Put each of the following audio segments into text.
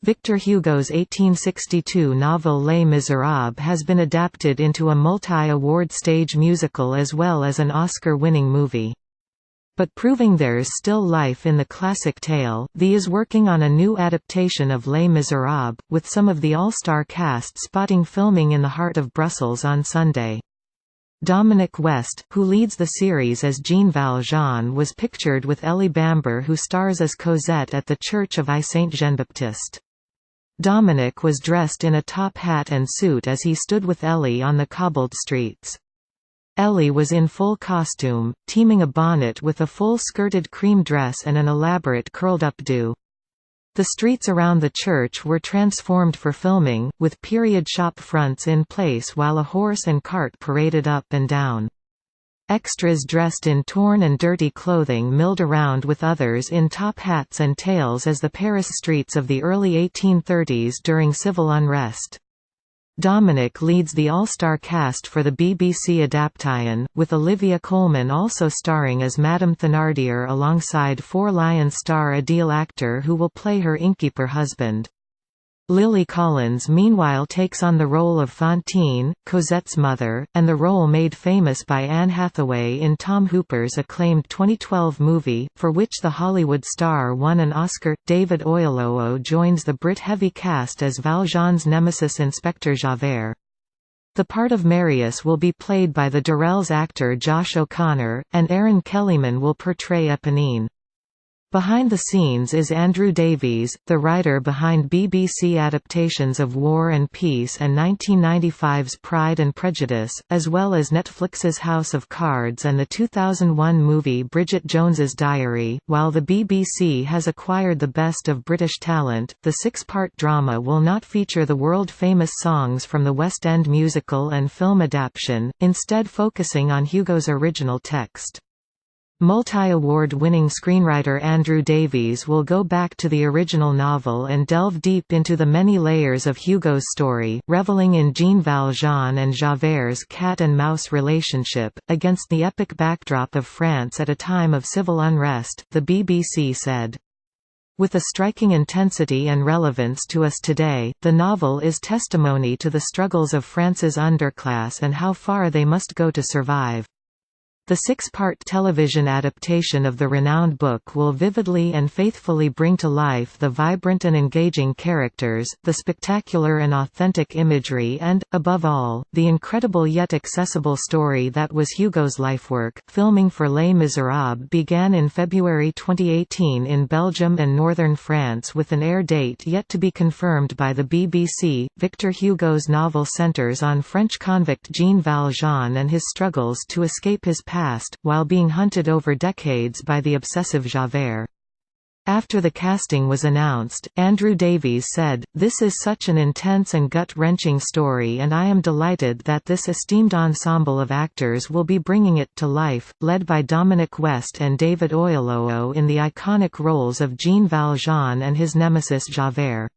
Victor Hugo's 1862 novel Les Misérables has been adapted into a multi-award stage musical as well as an Oscar-winning movie. But proving there's still life in the classic tale, The is working on a new adaptation of Les Misérables, with some of the all-star cast spotting filming in the heart of Brussels on Sunday. Dominic West, who leads the series as Jean Valjean, was pictured with Ellie Bamber, who stars as Cosette at the Church of I Saint-Jean-Baptiste. Dominic was dressed in a top hat and suit as he stood with Ellie on the cobbled streets. Ellie was in full costume, teaming a bonnet with a full-skirted cream dress and an elaborate curled-up do. The streets around the church were transformed for filming, with period shop fronts in place while a horse and cart paraded up and down. Extras dressed in torn and dirty clothing milled around with others in top hats and tails as the Paris streets of the early 1830s during civil unrest. Dominic leads the all-star cast for the BBC adaptation, with Olivia Colman also starring as Madame Thénardier alongside Four Lions star Adele actor who will play her innkeeper husband. Lily Collins meanwhile takes on the role of Fantine, Cosette's mother, and the role made famous by Anne Hathaway in Tom Hooper's acclaimed 2012 movie, for which the Hollywood star won an Oscar. David Oyelowo joins the Brit heavy cast as Valjean's nemesis Inspector Javert. The part of Marius will be played by the Durrells actor Josh O'Connor, and Aaron Kellyman will portray Eponine. Behind the scenes is Andrew Davies, the writer behind BBC adaptations of War and Peace and 1995's Pride and Prejudice, as well as Netflix's House of Cards and the 2001 movie Bridget Jones's Diary. While the BBC has acquired the best of British talent, the six-part drama will not feature the world-famous songs from the West End musical and film adaptation, instead focusing on Hugo's original text. Multi-award-winning screenwriter Andrew Davies will go back to the original novel and delve deep into the many layers of Hugo's story, reveling in Jean Valjean and Javert's cat-and-mouse relationship, against the epic backdrop of France at a time of civil unrest, the BBC said. With a striking intensity and relevance to us today, the novel is testimony to the struggles of France's underclass and how far they must go to survive. The six-part television adaptation of the renowned book will vividly and faithfully bring to life the vibrant and engaging characters, the spectacular and authentic imagery and, above all, the incredible yet accessible story that was Hugo's lifework. Filming for Les Misérables began in February 2018 in Belgium and northern France with an air date yet to be confirmed by the BBC. Victor Hugo's novel centers on French convict Jean Valjean and his struggles to escape his past, while being hunted over decades by the obsessive Javert. After the casting was announced, Andrew Davies said, "This is such an intense and gut-wrenching story and I am delighted that this esteemed ensemble of actors will be bringing it to life," led by Dominic West and David Oyelowo in the iconic roles of Jean Valjean and his nemesis Javert.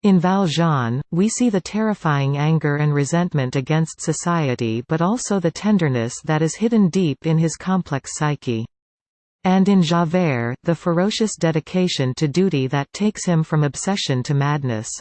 In Valjean, we see the terrifying anger and resentment against society but also the tenderness that is hidden deep in his complex psyche. And in Javert, the ferocious dedication to duty that takes him from obsession to madness.